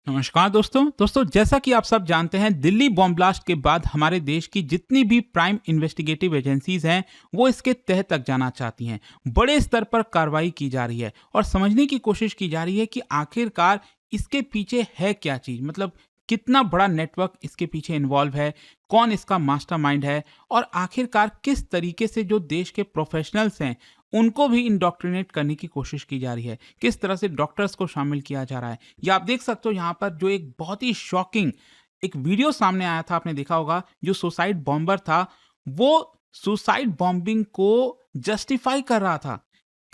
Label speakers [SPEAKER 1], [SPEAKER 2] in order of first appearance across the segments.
[SPEAKER 1] नमस्कार दोस्तों जैसा कि आप सब जानते हैं, दिल्ली बॉम्ब ब्लास्ट के बाद हमारे देश की जितनी भी प्राइम इन्वेस्टिगेटिव एजेंसीज हैं वो इसके तह तक जाना चाहती हैं। बड़े स्तर पर कार्रवाई की जा रही है और समझने की कोशिश की जा रही है कि आखिरकार इसके पीछे है क्या चीज, मतलब कितना बड़ा नेटवर्क इसके पीछे इन्वॉल्व है, कौन इसका मास्टरमाइंड है और आखिरकार किस तरीके से जो देश के प्रोफेशनल्स हैं उनको भी इंडोक्ट्रिनेट करने की कोशिश की जा रही है, किस तरह से डॉक्टर्स को शामिल किया जा रहा है। या आप देख सकते हो यहाँ पर जो एक बहुत ही शॉकिंग एक वीडियो सामने आया था, आपने देखा होगा, जो सुसाइड बॉम्बर था वो सुसाइड बॉम्बिंग को जस्टिफाई कर रहा था,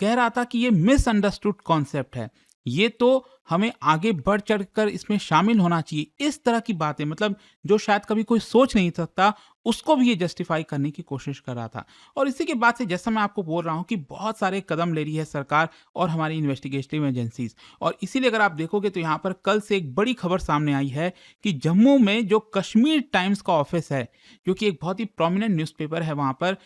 [SPEAKER 1] कह रहा था कि ये मिसअंडरस्टूड कॉन्सेप्ट है, ये तो हमें आगे बढ़ चढ़कर इसमें शामिल होना चाहिए। इस तरह की बातें, मतलब जो शायद कभी कोई सोच नहीं सकता उसको भी ये जस्टिफाई करने की कोशिश कर रहा था। और इसी के बाद से जैसा मैं आपको बोल रहा हूँ कि बहुत सारे कदम ले रही है सरकार और हमारी इन्वेस्टिगेटिव एजेंसीज। और इसीलिए अगर आप देखोगे तो यहाँ पर कल से एक बड़ी खबर सामने आई है कि जम्मू में जो कश्मीर टाइम्स का ऑफिस है, जो कि एक बहुत ही प्रोमिनेंट न्यूज़पेपर है वहाँ पर,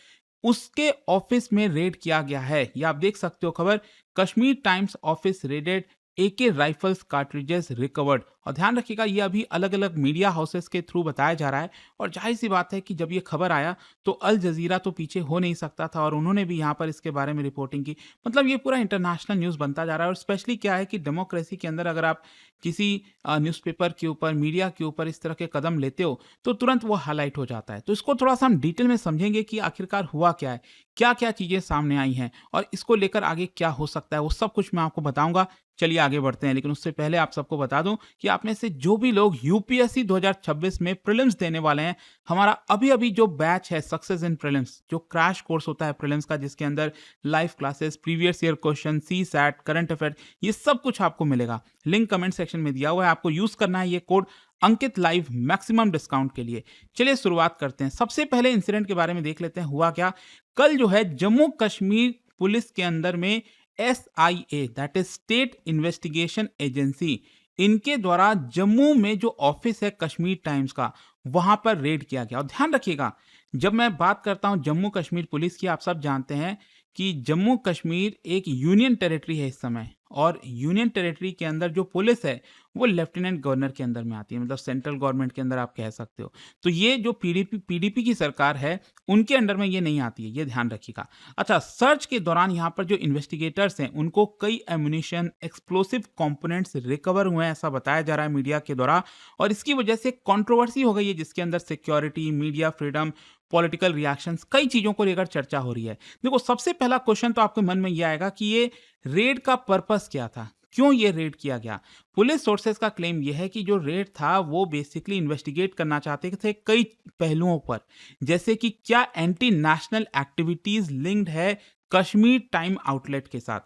[SPEAKER 1] उसके ऑफिस में रेड किया गया है। ये आप देख सकते हो खबर, कश्मीर टाइम्स ऑफिस रेडेड, एके राइफल्स कार्ट्रिजेस रिकवर्ड। और ध्यान रखिएगा ये अभी अलग अलग मीडिया हाउसेस के थ्रू बताया जा रहा है। और जाहिर सी बात है कि जब ये खबर आया तो अल जजीरा तो पीछे हो नहीं सकता था और उन्होंने भी यहाँ पर इसके बारे में रिपोर्टिंग की। मतलब ये पूरा इंटरनेशनल न्यूज़ बनता जा रहा है। और स्पेशली क्या है कि डेमोक्रेसी के अंदर अगर आप किसी न्यूज़पेपर के ऊपर, मीडिया के ऊपर इस तरह के कदम लेते हो तो तुरंत वो हाईलाइट हो जाता है। तो इसको थोड़ा सा हम डिटेल में समझेंगे कि आखिरकार हुआ क्या है, क्या क्या चीज़ें सामने आई हैं और इसको लेकर आगे क्या हो सकता है, वो सब कुछ मैं आपको बताऊंगा। चलिए आगे बढ़ते हैं, लेकिन उससे पहले आप सबको बता दूं कि आप में से जो भी लोग यूपीएससी 2026 में प्रीलिम्स देने वाले हैं, हमारा अभी अभी जो बैच है सक्सेस इन प्रीलिम्स, जो क्रैश कोर्स होता है प्रीलिम्स का, जिसके अंदर live classes, previous year question, CSAT, current affair, ये सब कुछ आपको मिलेगा। लिंक कमेंट सेक्शन में दिया हुआ है, आपको यूज करना है ये कोड अंकित लाइव मैक्सिमम डिस्काउंट के लिए। चलिए शुरुआत करते हैं। सबसे पहले इंसिडेंट के बारे में देख लेते हैं, हुआ क्या। कल जो है जम्मू कश्मीर पुलिस के अंदर में SIA, that is state investigation agency, इनके द्वारा जम्मू में जो ऑफिस है कश्मीर टाइम्स का, वहां पर रेड किया गया। और ध्यान रखिएगा, जब मैं बात करता हूं जम्मू कश्मीर पुलिस की, आप सब जानते हैं कि जम्मू कश्मीर एक यूनियन टेरिटरी है इस समय। और यूनियन टेरिटरी के अंदर जो पुलिस है वो लेफ्टिनेंट गवर्नर के अंदर में आती है, मतलब सेंट्रल गवर्नमेंट के अंदर आप कह सकते हो। तो ये जो पीडीपी की सरकार है उनके अंडर में ये नहीं आती है, ये ध्यान रखिएगा। अच्छा, सर्च के दौरान यहाँ पर जो इन्वेस्टिगेटर्स हैं उनको कई एम्यूनिशन, एक्सप्लोसिव कंपोनेंट्स रिकवर हुए हैं, ऐसा बताया जा रहा है मीडिया के द्वारा। और इसकी वजह से कंट्रोवर्सी हो गई है, जिसके अंदर security, media freedom, political reactions, कई चीजों को लेकर चर्चा हो रही है। देखो, सबसे पहला क्वेश्चन तो आपके मन में यह आएगा कि ये रेड का पर्पस क्या था, क्यों ये रेड किया गया। पुलिस सोर्सेज का क्लेम यह है कि जो रेड था वो बेसिकली इन्वेस्टिगेट करना चाहते थे कई पहलुओं पर, जैसे कि क्या एंटी नेशनल एक्टिविटीज लिंक्ड है कश्मीर टाइम आउटलेट के साथ,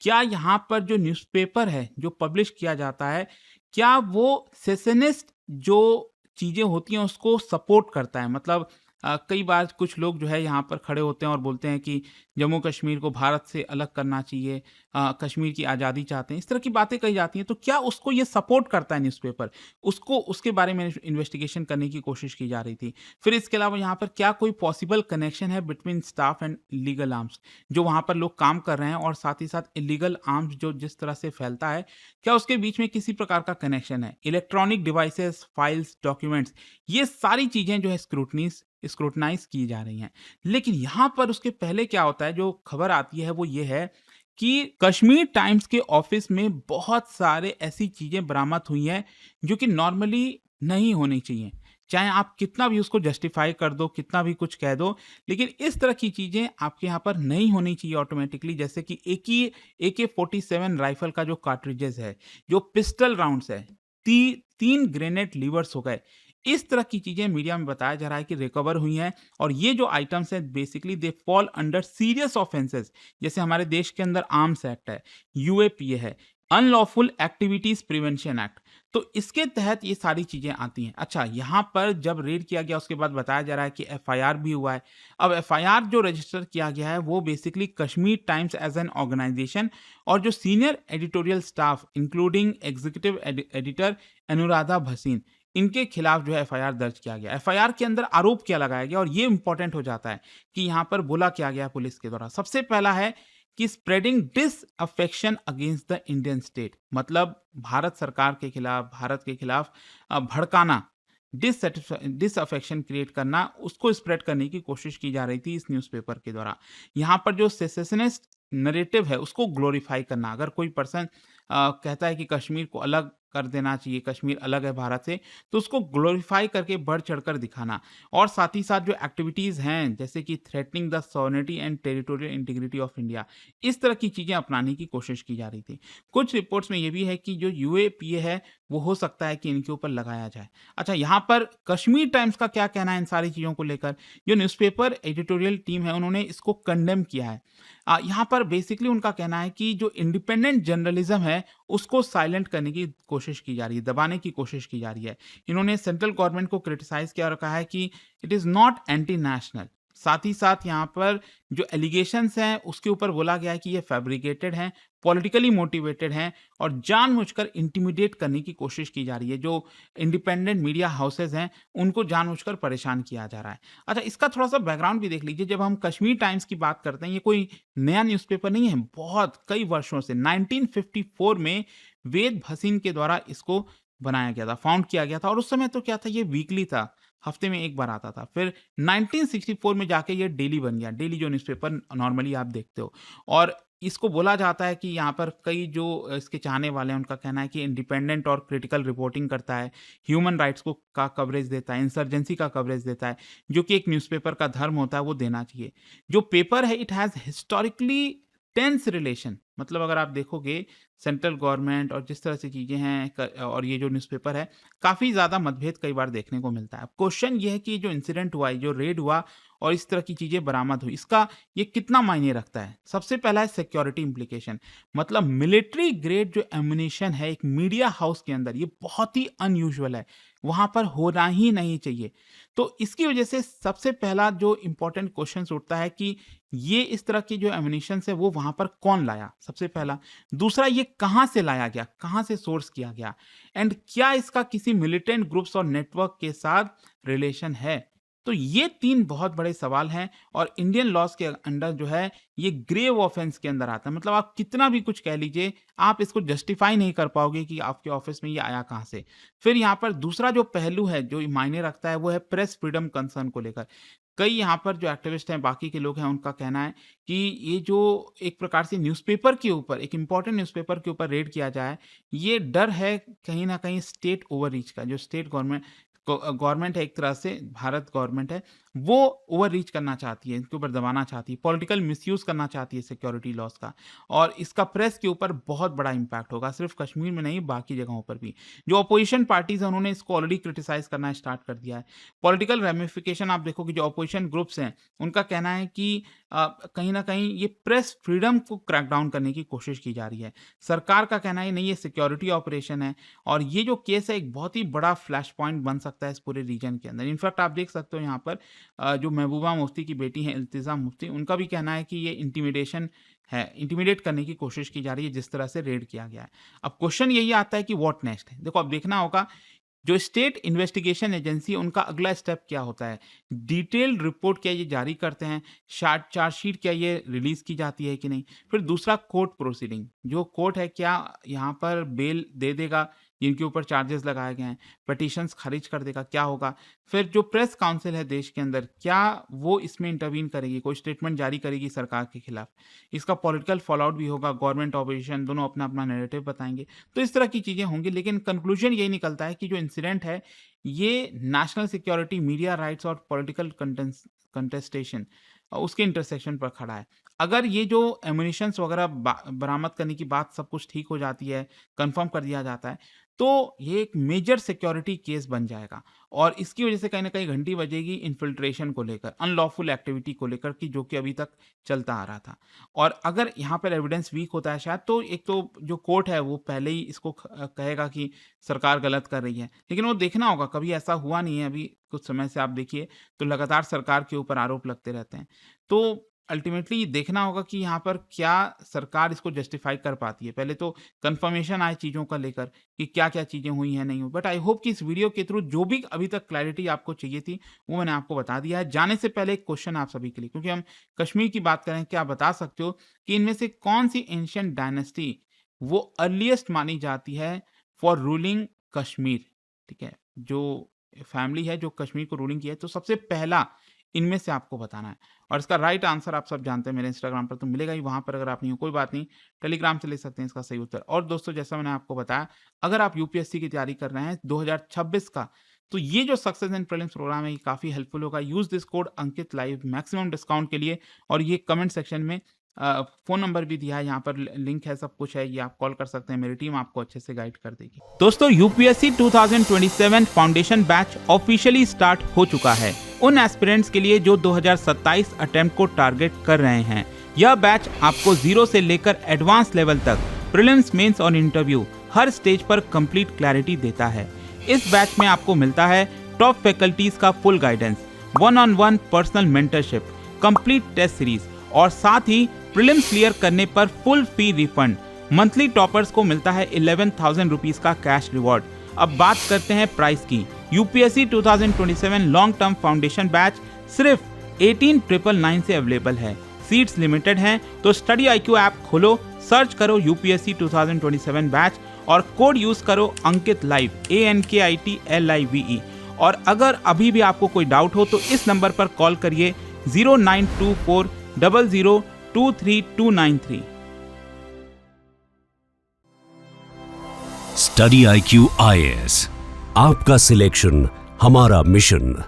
[SPEAKER 1] क्या यहाँ पर जो न्यूज़पेपर है जो पब्लिश किया जाता है, क्या वो सेशनिस्ट जो चीज़ें होती हैं उसको सपोर्ट करता है। मतलब कई बार कुछ लोग जो है यहाँ पर खड़े होते हैं और बोलते हैं कि जम्मू कश्मीर को भारत से अलग करना चाहिए, कश्मीर की आज़ादी चाहते हैं, इस तरह की बातें कही जाती हैं। तो क्या उसको ये सपोर्ट करता है न्यूज़पेपर, उसको उसके बारे में इन्वेस्टिगेशन करने की कोशिश की जा रही थी। फिर इसके अलावा यहाँ पर क्या कोई पॉसिबल कनेक्शन है between staff and illegal arms, जो वहाँ पर लोग काम कर रहे हैं और साथ ही साथ इलीगल आर्म्स जो जिस तरह से फैलता है, क्या उसके बीच में किसी प्रकार का कनेक्शन है। इलेक्ट्रॉनिक डिवाइसेस, फाइल्स, डॉक्यूमेंट्स, ये सारी चीज़ें जो है स्क्रूटनाइज की जा रही हैं। लेकिन यहाँ पर उसके पहले क्या होता है, जो खबर आती है वो ये है कि कश्मीर टाइम्स के ऑफिस में बहुत सारे ऐसी चीजें बरामद हुई हैं जो कि नॉर्मली नहीं होनी चाहिए। चाहे आप कितना भी उसको जस्टिफाई कर दो, कितना भी कुछ कह दो, लेकिन इस तरह की चीजें आपके यहाँ पर नहीं होनी चाहिए ऑटोमेटिकली। जैसे कि AK-47 राइफल का जो कार्ट्रिजेस है, जो पिस्टल राउंड्स है, 3 ग्रेनेड लीवर्स हो गए, इस तरह की चीजें मीडिया में बताया जा रहा है कि रिकवर हुई हैं। और ये जो आइटम्स हैं basically they fall under serious offences, जैसे हमारे देश के अंदर आर्म्स एक्ट है, UAPA है, अनलॉफुल एक्टिविटीज प्रिवेंशन एक्ट, तो इसके तहत ये सारी चीजें आती हैं। अच्छा, यहाँ पर जब रेड किया गया उसके बाद बताया जा रहा है कि FIR भी हुआ है। अब FIR जो रजिस्टर किया गया है वो basically Kashmir Times as an organisation और जो senior editorial staff including executive editor Anuradha Bhasin, इनके खिलाफ जो है FIR दर्ज किया गया। FIR के अंदर आरोप क्या लगाया गया, और ये इंपॉर्टेंट हो जाता है कि यहाँ पर बोला क्या गया पुलिस के द्वारा। सबसे पहला है कि spreading disaffection against the Indian state, मतलब भारत सरकार के खिलाफ, भारत के खिलाफ भड़काना, डिसअफेक्शन क्रिएट करना, उसको स्प्रेड करने की कोशिश की जा रही थी इस न्यूज़पेपर के द्वारा। यहाँ पर जो सेसेशनिस्ट नैरेटिव है उसको ग्लोरीफाई करना। अगर कोई पर्सन कहता है कि कश्मीर को अलग कर देना चाहिए, कश्मीर अलग है भारत से, तो उसको ग्लोरीफाई करके बढ़ चढ़कर दिखाना। और साथ ही साथ जो एक्टिविटीज़ हैं जैसे कि threatening the sovereignty and territorial integrity of India, इस तरह की चीज़ें अपनाने की कोशिश की जा रही थी। कुछ रिपोर्ट्स में ये भी है कि जो यूएपीए है वो हो सकता है कि इनके ऊपर लगाया जाए। अच्छा, यहाँ पर कश्मीर टाइम्स का क्या कहना है इन सारी चीज़ों को लेकर? जो न्यूज़पेपर एडिटोरियल टीम है उन्होंने इसको कंडेम किया है। यहाँ पर बेसिकली उनका कहना है कि जो इंडिपेंडेंट जर्नलिज्म है उसको साइलेंट करने की कोशिश की जा रही है, दबाने की कोशिश की जा रही है। इन्होंने सेंट्रल गवर्नमेंट को क्रिटिसाइज़ किया और कहा है कि it is not anti national. साथ ही साथ यहाँ पर जो एलिगेशंस हैं उसके ऊपर बोला गया है कि ये फैब्रिकेटेड हैं, पॉलिटिकली मोटिवेटेड हैं और जानबूझकर इंटिमिडेट करने की कोशिश की जा रही है। जो इंडिपेंडेंट मीडिया हाउसेज़ हैं उनको जानबूझकर परेशान किया जा रहा है। अच्छा, इसका थोड़ा-सा बैकग्राउंड भी देख लीजिए। जब हम कश्मीर टाइम्स की बात करते हैं, ये कोई नया न्यूज़पेपर नहीं है, बहुत कई वर्षों से 1954 में वेद भसीन के द्वारा इसको बनाया गया था, फाउंड किया गया था और उस समय तो क्या था, ये वीकली था, हफ्ते में 1 बार आता था। फिर 1964 में जाके ये डेली बन गया, डेली जो न्यूज़पेपर नॉर्मली आप देखते हो। और इसको बोला जाता है कि यहाँ पर कई जो इसके चाहने वाले हैं उनका कहना है कि इंडिपेंडेंट और क्रिटिकल रिपोर्टिंग करता है, ह्यूमन राइट्स को का कवरेज देता है, इंसर्जेंसी का कवरेज देता है, जो कि एक न्यूज़पेपर का धर्म होता है वो देना चाहिए। जो पेपर है it has historically tense relation, मतलब अगर आप देखोगे सेंट्रल गवर्नमेंट और जिस तरह से चीज़ें हैं और ये जो न्यूज़पेपर है, काफ़ी ज़्यादा मतभेद कई बार देखने को मिलता है। अब क्वेश्चन ये है कि जो इंसिडेंट हुआ, ये जो रेड हुआ और इस तरह की चीज़ें बरामद हुई, इसका ये कितना मायने रखता है? सबसे पहला है सिक्योरिटी इम्प्लीकेशन, मतलब मिलिट्री ग्रेड जो एम्युनिशन है एक मीडिया हाउस के अंदर, ये बहुत ही अनयूजुअल है, वहाँ पर होना ही नहीं चाहिए। तो इसकी वजह से सबसे पहला जो इम्पोर्टेंट क्वेश्चन उठता है कि ये इस तरह की जो एम्युनिशंस है वो वहाँ पर कौन लाया? सबसे पहला। दूसरा, ये कहाँ से लाया गया? कहाँ से सोर्स किया गया? एंड क्या इसका किसी मिलिटेंट ग्रुप्स और नेटवर्क के साथ रिलेशन है? तो ये 3 बहुत बड़े सवाल हैं और इंडियन लॉज़ के अंडर जो है ये ग्रेव ऑफेंस के अंदर आता है। मतलब आप कितना भी कुछ कह लीजिए, आप इसको जस्टिफाई नहीं कर पाओगे कि आपके ऑफिस में ये आया कहाँ से। फिर यहाँ पर दूसरा जो पहलू है, जो मायने रखता है, वो है प्रेस फ्रीडम कंसर्न को लेकर। कई यहाँ पर जो एक्टिविस्ट हैं, बाकी के लोग हैं, उनका कहना है कि ये जो एक प्रकार से न्यूज़पेपर के ऊपर, एक इम्पोर्टेंट न्यूज़पेपर के ऊपर रेड किया जाए, ये डर है कहीं न कहीं स्टेट ओवररीच का। जो स्टेट गवर्नमेंट है, एक तरह से भारत गवर्नमेंट है, वो ओवररीच करना चाहती है, इनके ऊपर दबाना चाहती है, पॉलिटिकल मिसयूज़ करना चाहती है सिक्योरिटी लॉज़ का और इसका प्रेस के ऊपर बहुत बड़ा इम्पैक्ट होगा, सिर्फ़ कश्मीर में नहीं, बाकी जगहों पर भी। जो अपोज़िशन पार्टीज़ हैं, उन्होंने इसको ऑलरेडी क्रिटिसाइज़ करना स्टार्ट कर दिया है। पॉलिटिकल रैमिफिकेशन आप देखोगे, जो अपोज़िशन ग्रुप्स हैं, उनका कहना है कि कहीं न कहीं ये प्रेस फ्रीडम को क्रैक डाउन करने की कोशिश की जा रही है। सरकार का कहना है नहीं, ये सिक्योरिटी ऑपरेशन है और ये जो केस है एक बहुत ही बड़ा फ्लैश पॉइंट बन सकता है इस पूरे रीजन के अंदर। इनफैक्ट आप देख सकते हो यहाँ पर जो महबूबा मुफ्ती की बेटी हैं इल्तिज़ा मुफ्ती, उनका भी कहना है कि ये इंटिमिडेशन है, इंटिमिडेट करने की कोशिश की जा रही है जिस तरह से रेड किया गया है। अब क्वेश्चन यही आता है कि व्हाट नेक्स्ट है? देखो, अब देखना होगा जो स्टेट इन्वेस्टिगेशन एजेंसी है उनका अगला स्टेप क्या होता है? डिटेल्ड रिपोर्ट क्या ये जारी करते हैं? चार्जशीट क्या ये रिलीज़ की जाती है कि नहीं? फिर दूसरा, कोर्ट प्रोसीडिंग, जो कोर्ट है क्या यहाँ पर बेल दे देगा जिनके ऊपर चार्जेस लगाए गए हैं? पिटीशंस खारिज कर देगा, क्या होगा? फिर जो प्रेस काउंसिल है देश के अंदर, क्या वो इसमें इंटरवीन करेगी, कोई स्टेटमेंट जारी करेगी सरकार के खिलाफ? इसका पॉलिटिकल फॉलआउट भी होगा, गवर्नमेंट ऑपोजिशन दोनों अपना-अपना नैरेटिव बताएँगे। तो इस तरह की चीज़ें होंगी, लेकिन कंक्लूजन यही निकलता है कि जो इंसिडेंट है, ये नेशनल सिक्योरिटी, मीडिया राइट्स और पॉलिटिकल कंटेस्टेशन उसके इंटरसेक्शन पर खड़ा है। अगर ये जो एम्युनिशंस वगैरह बरामद करने की बात सब कुछ ठीक हो जाती है, कंफर्म कर दिया जाता है, तो ये एक मेजर सिक्योरिटी केस बन जाएगा और इसकी वजह से कहीं न कहीं घंटी बजेगी इन्फिल्ट्रेशन को लेकर, अनलॉफुल एक्टिविटी को लेकर कि जो कि अभी तक चलता आ रहा था। और अगर यहाँ पर एविडेंस वीक होता है शायद, तो एक तो जो कोर्ट है वो पहले ही इसको कहेगा कि सरकार गलत कर रही है। लेकिन वो देखना होगा, कभी ऐसा हुआ नहीं है, अभी कुछ समय से आप देखिए तो लगातार सरकार के ऊपर आरोप लगते रहते हैं। तो अल्टीमेटली देखना होगा कि यहाँ पर क्या सरकार इसको जस्टिफाई कर पाती है। पहले तो कंफर्मेशन आए चीज़ों का लेकर कि क्या-क्या चीज़ें हुई हैं, नहीं हुई। बट आई होप कि इस वीडियो के थ्रू जो भी अभी तक क्लैरिटी आपको चाहिए थी, वो मैंने आपको बता दिया है। जाने से पहले एक क्वेश्चन आप सभी के लिए, क्योंकि हम कश्मीर की बात करें, क्या आप बता सकते हो कि इनमें से कौन-सी एंशिएंट डायनेस्टी वो अर्लीएस्ट मानी जाती है फॉर रूलिंग कश्मीर? ठीक है, जो फैमिली है जो कश्मीर को रूलिंग किया है, तो सबसे पहला इनमें से आपको बताना है। और इसका राइट आंसर आप सब जानते हैं, मेरे इंस्टाग्राम पर तो मिलेगा ही, वहाँ पर अगर आप नहीं हो कोई बात नहीं, टेलीग्राम से ले सकते हैं इसका सही उत्तर। और दोस्तों जैसा मैंने आपको बताया, अगर आप यूपीएससी की तैयारी कर रहे हैं 2026 का, तो ये जो सक्सेस एंड प्रीलिम्स प्रोग्राम है ये काफ़ी हेल्पफुल होगा। Use this code Ankit live maximum discount के लिए। और ये कमेंट सेक्शन में फ़ोन नंबर भी दिया है, यहाँ पर लिंक है, सब कुछ है, ये आप कॉल कर सकते हैं, मेरी टीम आपको अच्छे से गाइड कर देगी। दोस्तों UPSC 2027 foundation batch officially start हो चुका है उन एस्पिरेंट्स के लिए जो 2027 अटेम्प्ट को टारगेट कर रहे हैं। यह बैच आपको जीरो से लेकर एडवांस लेवल तक प्रीलिम्स, मेंस और इंटरव्यू हर स्टेज पर कंप्लीट क्लैरिटी देता है। इस बैच में आपको मिलता है टॉप फैकल्टीज का full guidance, 1-on-1 personal mentorship, complete test series और साथ ही प्रीलिम्स क्लियर करने पर full fee refund. Monthly toppers को मिलता है 11,000 रुपीज का कैश रिवॉर्ड। अब बात करते हैं प्राइस की। UPSC 2027 long term foundation batch सिर्फ 18,999 से अवेलेबल है। सीट्स लिमिटेड हैं, तो स्टडी IQ ऐप खोलो, सर्च करो यूपीएससी 2027 बैच और कोड यूज करो अंकित लाइव, ANKITLIVE। और अगर अभी भी आपको कोई डाउट हो तो इस नंबर पर कॉल करिए 092400239293।
[SPEAKER 2] स्टडी IQ IAS, आपका सिलेक्शन हमारा मिशन।